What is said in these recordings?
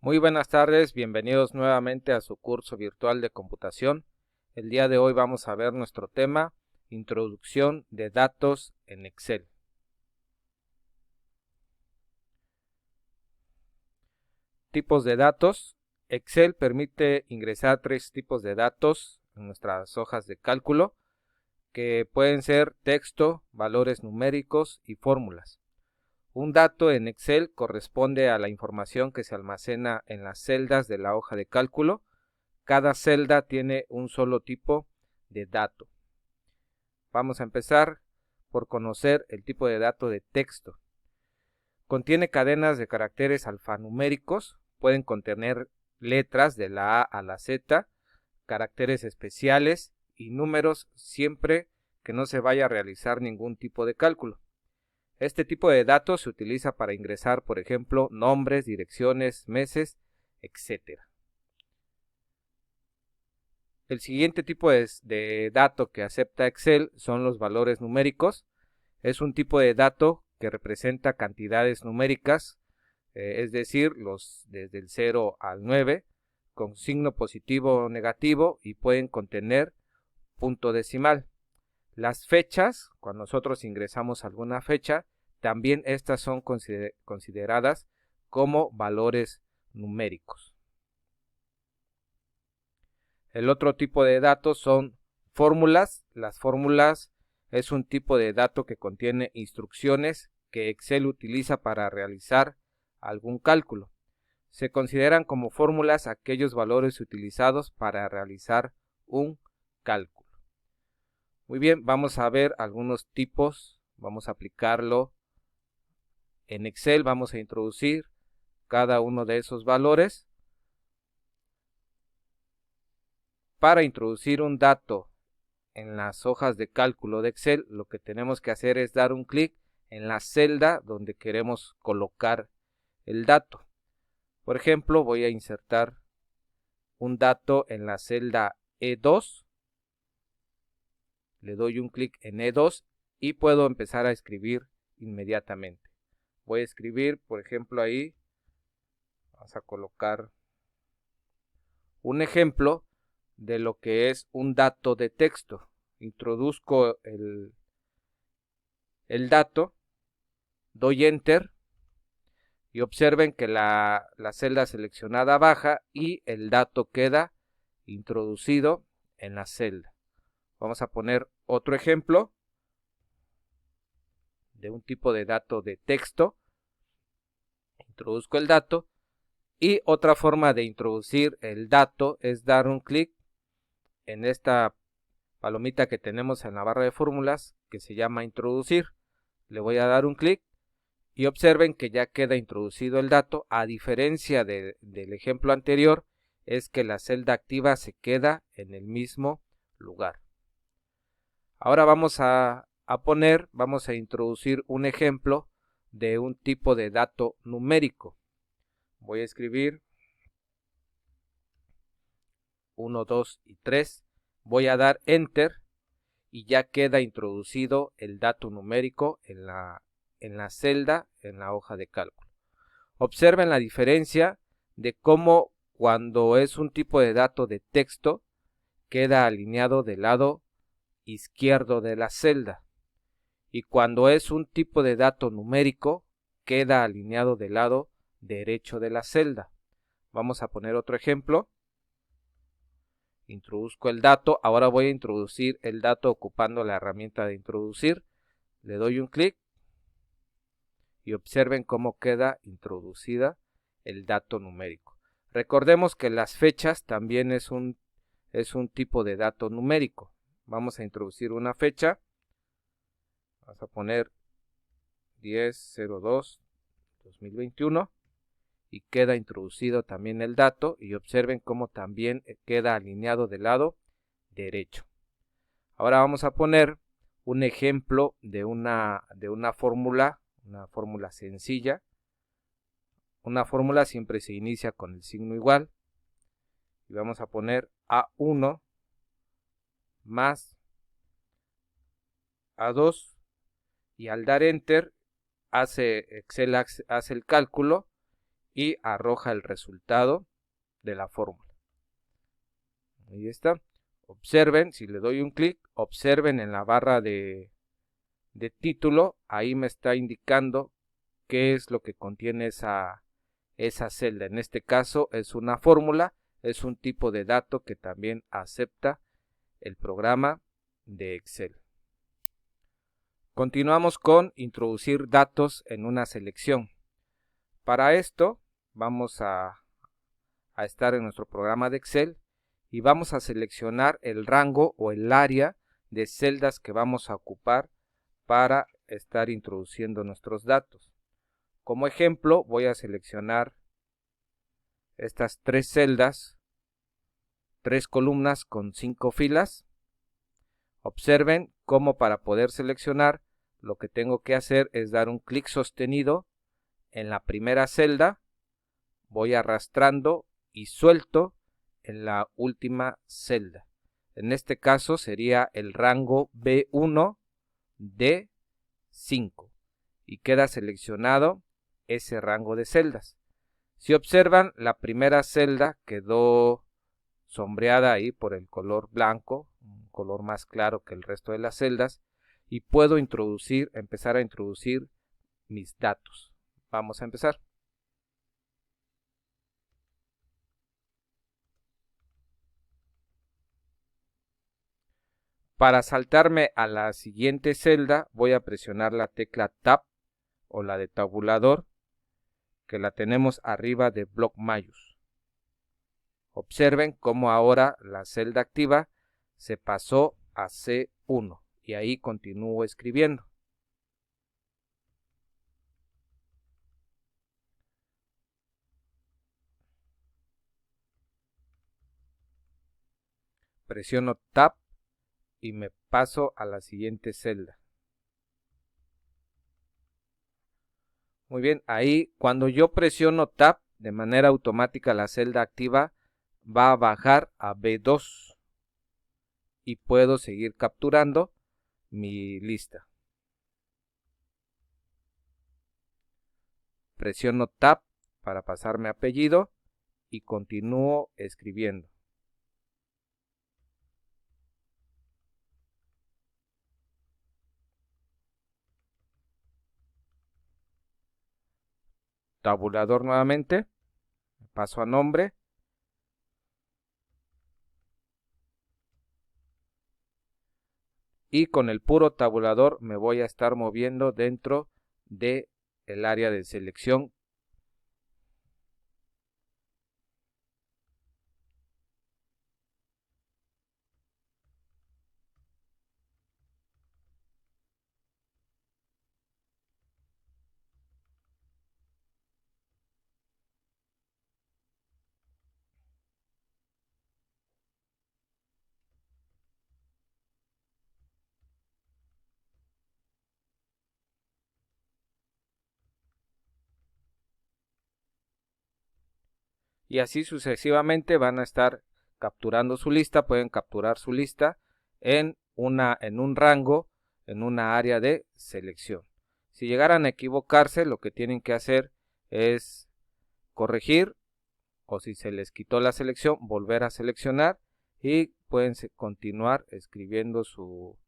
Muy buenas tardes, bienvenidos nuevamente a su curso virtual de computación. El día de hoy vamos a ver nuestro tema, Introducción de datos en Excel. Tipos de datos. Excel permite ingresar 3 tipos de datos en nuestras hojas de cálculo, que pueden ser texto, valores numéricos y fórmulas. Un dato en Excel corresponde a la información que se almacena en las celdas de la hoja de cálculo. Cada celda tiene un solo tipo de dato. Vamos a empezar por conocer el tipo de dato de texto. Contiene cadenas de caracteres alfanuméricos, pueden contener letras de la A a la Z, caracteres especiales y números siempre que no se vaya a realizar ningún tipo de cálculo. Este tipo de datos se utiliza para ingresar, por ejemplo, nombres, direcciones, meses, etc. El siguiente tipo de dato que acepta Excel son los valores numéricos. Es un tipo de dato que representa cantidades numéricas, es decir, desde el 0 al 9, con signo positivo o negativo, y pueden contener punto decimal. Las fechas, cuando nosotros ingresamos alguna fecha, también estas son consideradas como valores numéricos. El otro tipo de datos son fórmulas. Las fórmulas es un tipo de dato que contiene instrucciones que Excel utiliza para realizar algún cálculo. Se consideran como fórmulas aquellos valores utilizados para realizar un cálculo. Muy bien, vamos a ver algunos tipos. Vamos a aplicarlo en Excel. Vamos a introducir cada uno de esos valores. Para introducir un dato en las hojas de cálculo de Excel, lo que tenemos que hacer es dar un clic en la celda donde queremos colocar el dato. Por ejemplo, voy a insertar un dato en la celda E2, le doy un clic en E2 y puedo empezar a escribir inmediatamente. Voy a escribir, por ejemplo, ahí, vamos a colocar un ejemplo de lo que es un dato de texto. Introduzco el dato, doy Enter y observen que la celda seleccionada baja y el dato queda introducido en la celda. Vamos a poner otro ejemplo de un tipo de dato de texto. Introduzco el dato y otra forma de introducir el dato es dar un clic en esta palomita que tenemos en la barra de fórmulas que se llama introducir. Le voy a dar un clic y observen que ya queda introducido el dato. A diferencia del ejemplo anterior, es que la celda activa se queda en el mismo lugar. Ahora vamos a introducir un ejemplo de un tipo de dato numérico. Voy a escribir 1, 2 y 3. Voy a dar Enter y ya queda introducido el dato numérico en la celda, en la hoja de cálculo. Observen la diferencia de cómo cuando es un tipo de dato de texto queda alineado del lado izquierdo de la celda y cuando es un tipo de dato numérico queda alineado del lado derecho de la celda. Vamos a poner otro ejemplo. Introduzco el dato, ahora voy a introducir el dato ocupando la herramienta de introducir. Le doy un clic y observen cómo queda introducida el dato numérico. Recordemos que las fechas también es un tipo de dato numérico. Vamos a introducir una fecha. Vamos a poner 10/02/2021 y queda introducido también el dato y observen cómo también queda alineado del lado derecho. Ahora vamos a poner un ejemplo de una fórmula, una fórmula sencilla. Una fórmula siempre se inicia con el signo igual y vamos a poner A1 más A2 y al dar Enter Excel hace el cálculo y arroja el resultado de la fórmula. Ahí está. Observen, si le doy un clic, observen en la barra de título, ahí me está indicando qué es lo que contiene esa celda. En este caso es una fórmula, es un tipo de dato que también acepta el programa de Excel. Continuamos con introducir datos en una selección. Para esto vamos a estar en nuestro programa de Excel y vamos a seleccionar el rango o el área de celdas que vamos a ocupar para estar introduciendo nuestros datos. Como ejemplo, voy a seleccionar estas 3 celdas, 3 columnas con 5 filas. Observen cómo para poder seleccionar, lo que tengo que hacer es dar un clic sostenido en la primera celda, voy arrastrando y suelto en la última celda. En este caso sería el rango B1 de 5 y queda seleccionado ese rango de celdas. Si observan, la primera celda quedó sombreada ahí por el color blanco, un color más claro que el resto de las celdas, y puedo empezar a introducir mis datos. Vamos a empezar. Para saltarme a la siguiente celda voy a presionar la tecla Tab o la de tabulador, que la tenemos arriba de Block Mayus. Observen cómo ahora la celda activa se pasó a C1 y ahí continúo escribiendo. Presiono Tab y me paso a la siguiente celda. Muy bien, ahí cuando yo presiono Tab, de manera automática la celda activa va a bajar a B2 y puedo seguir capturando mi lista. Presiono Tab para pasarme a apellido y continúo escribiendo. Tabulador nuevamente, paso a nombre. Y con el puro tabulador me voy a estar moviendo dentro del área de selección. Y así sucesivamente van a estar capturando su lista, pueden capturar su lista en un rango, en una área de selección. Si llegaran a equivocarse, lo que tienen que hacer es corregir, o si se les quitó la selección, volver a seleccionar y pueden continuar escribiendo su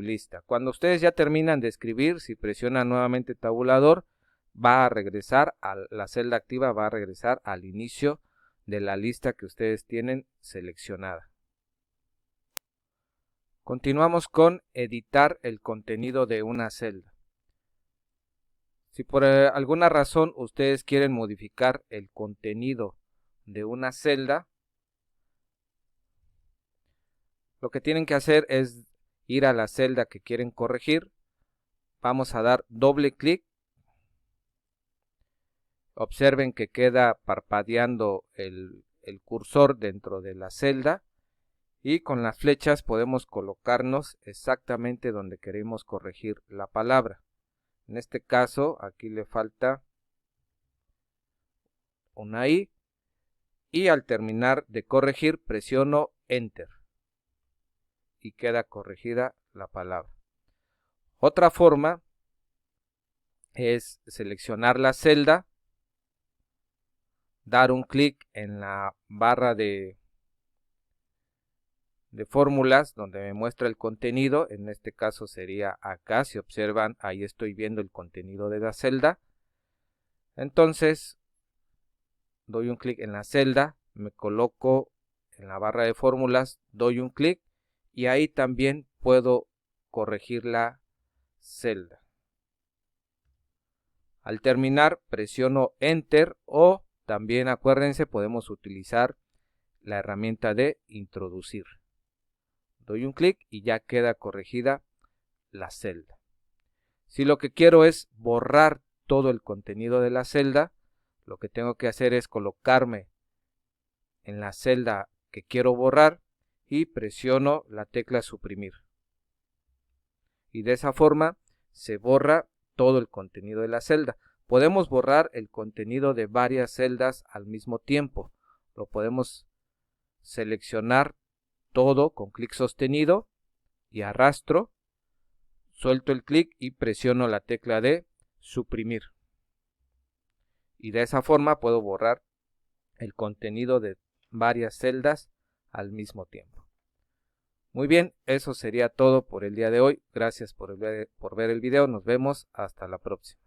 lista. Cuando ustedes ya terminan de escribir, si presionan nuevamente tabulador, va a regresar a la celda activa, va a regresar al inicio de la lista que ustedes tienen seleccionada. Continuamos con editar el contenido de una celda. Si por alguna razón ustedes quieren modificar el contenido de una celda, lo que tienen que hacer es ir a la celda que quieren corregir. Vamos a dar doble clic. Observen que queda parpadeando el cursor dentro de la celda y con las flechas podemos colocarnos exactamente donde queremos corregir la palabra. En este caso aquí le falta una I y al terminar de corregir presiono Enter y queda corregida la palabra. Otra forma es seleccionar la celda dar un clic en la barra de fórmulas donde me muestra el contenido. En este caso sería acá. Si observan, ahí estoy viendo el contenido de la celda. Entonces doy un clic en la celda, me coloco en la barra de fórmulas, doy un clic y ahí también puedo corregir la celda. Al terminar presiono Enter, o también acuérdense, podemos utilizar la herramienta de introducir. Doy un clic y ya queda corregida la celda. Si lo que quiero es borrar todo el contenido de la celda, lo que tengo que hacer es colocarme en la celda que quiero borrar y presiono la tecla suprimir. Y de esa forma se borra todo el contenido de la celda. Podemos borrar el contenido de varias celdas al mismo tiempo. Lo podemos seleccionar todo con clic sostenido y arrastro, suelto el clic y presiono la tecla de suprimir. Y de esa forma puedo borrar el contenido de varias celdas al mismo tiempo. Muy bien, eso sería todo por el día de hoy. Gracias por ver el video. Nos vemos hasta la próxima.